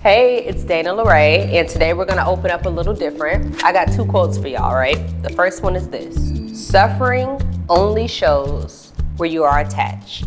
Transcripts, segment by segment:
Hey, it's Dana LeRae, and today we're gonna open up a little different. I got two quotes for y'all, right? The first one is this: suffering only shows where you are attached.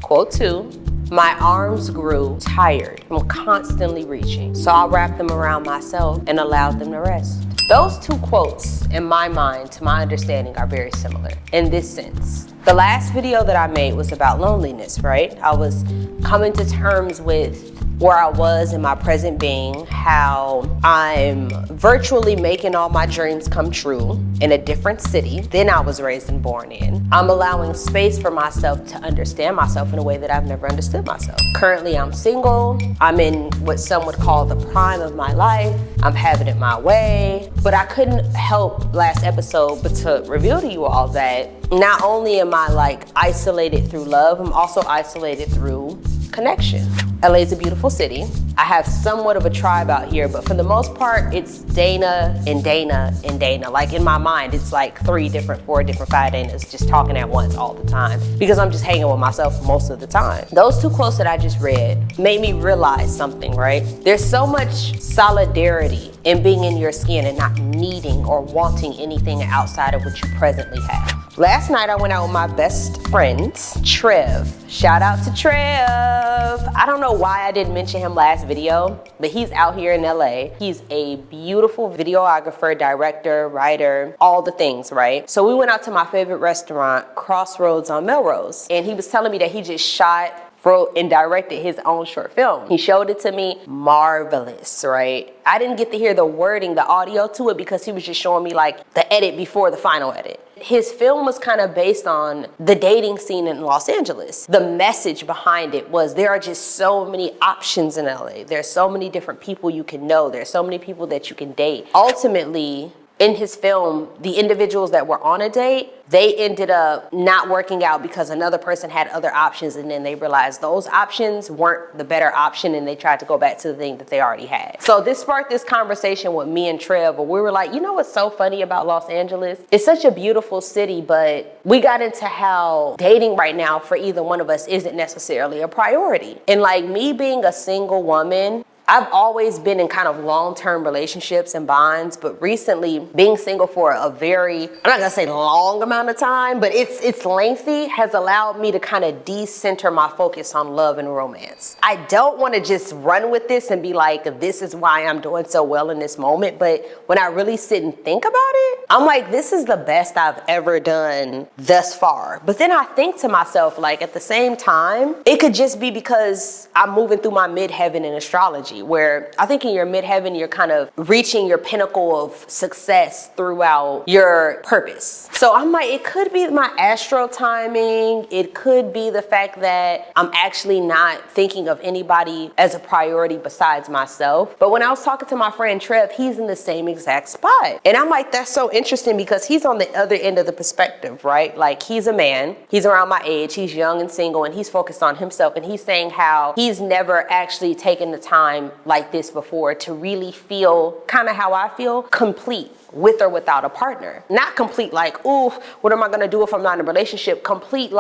Quote two: my arms grew tired from constantly reaching, so I wrapped them around myself and allowed them to rest. Those two quotes, in my mind, to my understanding, are very similar in this sense. The last video that I made was about loneliness, right? I was coming to terms with where I was in my present being, how I'm virtually making all my dreams come true in a different city than I was raised and born in. I'm allowing space for myself to understand myself in a way that I've never understood myself. Currently, I'm single. I'm in what some would call the prime of my life. I'm having it my way. But I couldn't help last episode but to reveal to you all that not only am I isolated through love, I'm also isolated through connection. LA is a beautiful city. I have somewhat of a tribe out here, but for the most part, it's Dana and Dana and Dana. Like in my mind, it's like 3 different, 4 different, 5 Danas just talking at once all the time because I'm just hanging with myself most of the time. Those 2 quotes that I just read made me realize something, right? There's so much solidarity in being in your skin and not needing or wanting anything outside of what you presently have. Last night, I went out with my best friend, Trev. Shout out to Trev. I don't know why I didn't mention him last video, but he's out here in LA. He's a beautiful videographer, director, writer, all the things, right? So we went out to my favorite restaurant, Crossroads on Melrose, and he was telling me that he just shot, wrote, and directed his own short film. He showed it to me, marvelous, right? I didn't get to hear the wording, the audio to it because he was just showing me the edit before the final edit. His film was kind of based on the dating scene in Los Angeles. The message behind it was there are just so many options in LA. There's so many different people you can know. There's so many people that you can date. Ultimately, in his film, the individuals that were on a date, they ended up not working out because another person had other options, and then they realized those options weren't the better option, and they tried to go back to the thing that they already had. So this sparked this conversation with me and Trev, where we were like, you know what's so funny about Los Angeles? It's such a beautiful city, but we got into how dating right now for either one of us isn't necessarily a priority. And me being a single woman, I've always been in kind of long-term relationships and bonds, but recently being single for a very, I'm not gonna say long amount of time, but it's lengthy, has allowed me to kind of decenter my focus on love and romance. I don't wanna just run with this and be like, this is why I'm doing so well in this moment, but when I really sit and think about it, I'm like, this is the best I've ever done thus far. But then I think to myself, at the same time, it could just be because I'm moving through my midheaven in astrology, where I think in your midheaven, you're kind of reaching your pinnacle of success throughout your purpose. So I'm like, it could be my astral timing. It could be the fact that I'm actually not thinking of anybody as a priority besides myself. But when I was talking to my friend Trev, he's in the same exact spot. And I'm like, that's so interesting because he's on the other end of the perspective, right? He's a man, he's around my age, he's young and single, and he's focused on himself. And he's saying how he's never actually taken the time like this before to really feel kind of how I feel, complete with or without a partner. Not complete ooh, what am I gonna do if I'm not in a relationship? Complete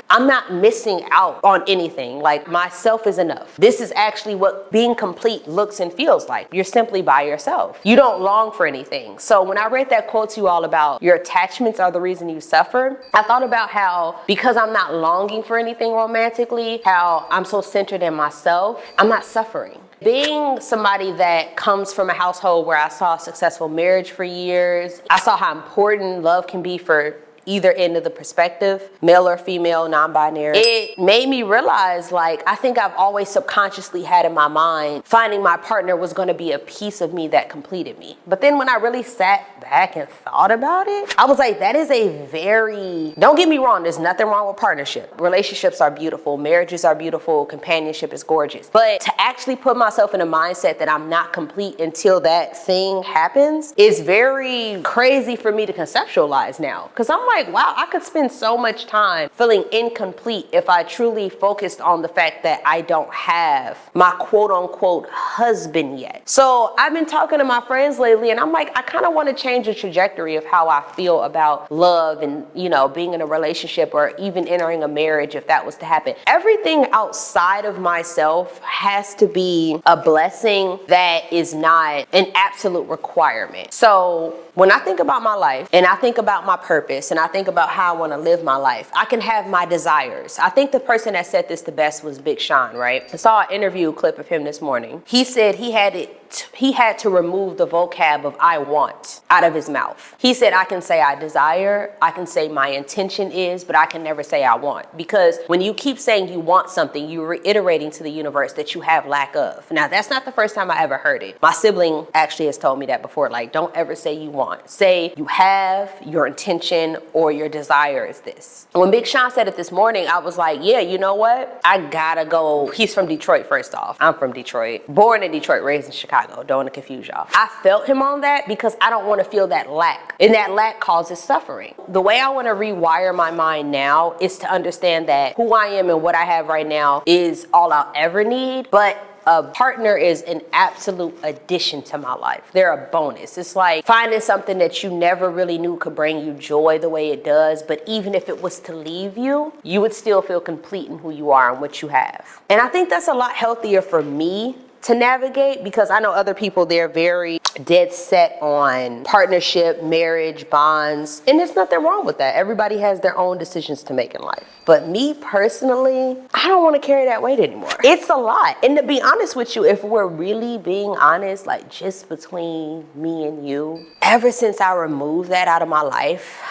I'm not missing out on anything. Myself is enough. This is actually what being complete looks and feels like. You're simply by yourself. You don't long for anything. So when I read that quote to you all about your attachments are the reason you suffer, I thought about how because I'm not longing for anything romantically, how I'm so centered in myself, I'm not suffering. Being somebody that comes from a household where I saw a successful marriage for years, I saw how important love can be for either end of the perspective, male or female, non-binary. It made me realize I think I've always subconsciously had in my mind finding my partner was going to be a piece of me that completed me. But then when I really sat back and thought about it, I was like, that is a very, don't get me wrong, there's nothing wrong with partnership. Relationships are beautiful, marriages are beautiful, companionship is gorgeous. But to actually put myself in a mindset that I'm not complete until that thing happens is very crazy for me to conceptualize now. Because I'm like, wow, I could spend so much time feeling incomplete if I truly focused on the fact that I don't have my quote unquote husband yet. So I've been talking to my friends lately, and I'm like, I kind of want to change the trajectory of how I feel about love and, you know, being in a relationship or even entering a marriage if that was to happen. Everything outside of myself has to be a blessing that is not an absolute requirement. So when I think about my life and I think about my purpose and I think about how I want to live my life, I can have my desires. I think the person that said this the best was Big Sean, right? I saw an interview clip of him this morning. He said he had to remove the vocab of I want out of his mouth. He said, I can say I desire, I can say my intention is, but I can never say I want. Because when you keep saying you want something, you're reiterating to the universe that you have lack of. Now, that's not the first time I ever heard it. My sibling actually has told me that before, like, don't ever say you want. Say you have, your intention or your desire is this. When Big Sean said it this morning, I was like, yeah, you know what? I gotta go. He's from Detroit, first off. I'm from Detroit. Born in Detroit, raised in Chicago. Don't want to confuse y'all. I felt him on that because I don't want to feel that lack. And that lack causes suffering. The way I want to rewire my mind now is to understand that who I am and what I have right now is all I'll ever need. But a partner is an absolute addition to my life. They're a bonus. It's like finding something that you never really knew could bring you joy the way it does. But even if it was to leave you, you would still feel complete in who you are and what you have. And I think that's a lot healthier for me to navigate, because I know other people, they're very dead set on partnership, marriage, bonds, and there's nothing wrong with that. Everybody has their own decisions to make in life. But me personally, I don't want to carry that weight anymore. It's a lot. And to be honest with you, if we're really being honest, like just between me and you, ever since I removed that out of my life,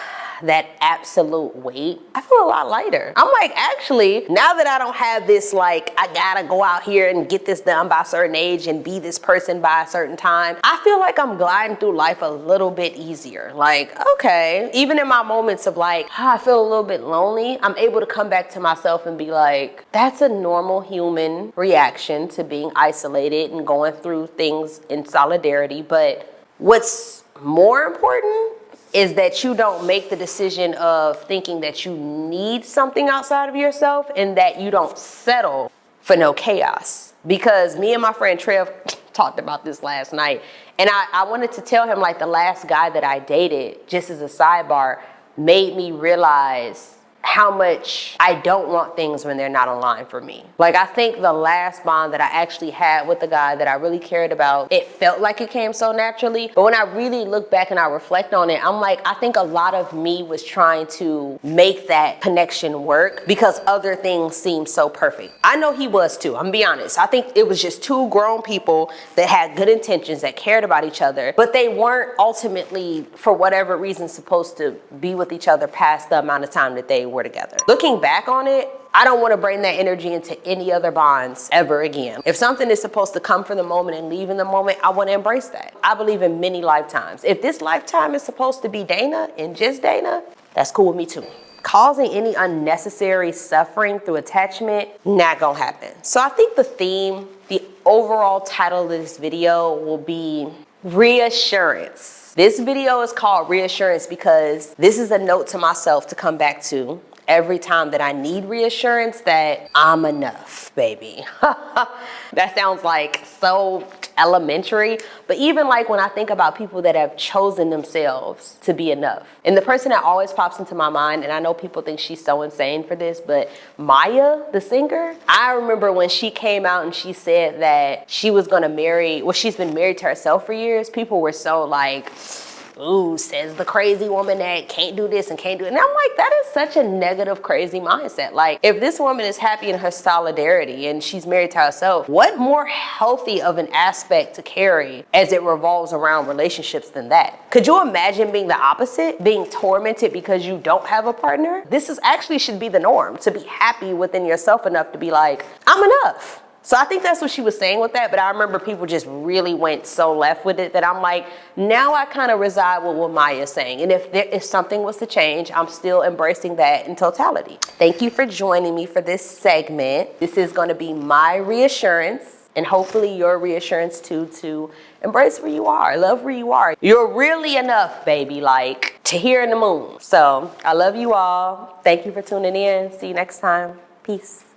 that absolute weight, I feel a lot lighter. I'm like, actually, now that I don't have this, like, I gotta go out here and get this done by a certain age and be this person by a certain time, I feel like I'm gliding through life a little bit easier. Like, okay, even in my moments of like, I feel a little bit lonely, I'm able to come back to myself and be like, that's a normal human reaction to being isolated and going through things in solidarity. But what's more important is that you don't make the decision of thinking that you need something outside of yourself and that you don't settle for no chaos. Because me and my friend Trev talked about this last night, and I wanted to tell him, like, the last guy that I dated, just as a sidebar, made me realize how much I don't want things when they're not aligned for me. Like, I think the last bond that I actually had with the guy that I really cared about, it felt like it came so naturally. But when I really look back and I reflect on it, I'm like, I think a lot of me was trying to make that connection work because other things seemed so perfect. I know he was too, I'm gonna be honest. I think it was just two grown people that had good intentions, that cared about each other, but they weren't ultimately, for whatever reason, supposed to be with each other past the amount of time that they were together. Looking back on it, I don't want to bring that energy into any other bonds ever again. If something is supposed to come for the moment and leave in the moment, I want to embrace that. I believe in many lifetimes. If this lifetime is supposed to be Dana and just Dana, that's cool with me too. Causing any unnecessary suffering through attachment, not gonna happen. So I think the overall title of this video will be Reassurance. This video is called Reassurance because this is a note to myself to come back to every time that I need reassurance that I'm enough, baby. That sounds like so elementary, but even like when I think about people that have chosen themselves to be enough. And the person that always pops into my mind, and I know people think she's so insane for this, but Maya, the singer, I remember when she came out and she said that she was gonna marry, well, she's been married to herself for years. People were so like, ooh, says the crazy woman that can't do this and can't do it. And I'm like, that is such a negative, crazy mindset. Like, if this woman is happy in her solidarity and she's married to herself, what more healthy of an aspect to carry as it revolves around relationships than that? Could you imagine being the opposite, being tormented because you don't have a partner? This is actually should be the norm, to be happy within yourself enough to be like, I'm enough. So I think that's what she was saying with that, but I remember people just really went so left with it that I'm like, now I kind of reside with what Maya's saying. And if something was to change, I'm still embracing that in totality. Thank you for joining me for this segment. This is going to be my reassurance, and hopefully your reassurance too, to embrace where you are, love where you are. You're really enough, baby. Like, to here in the moon. So I love you all. Thank you for tuning in. See you next time. Peace.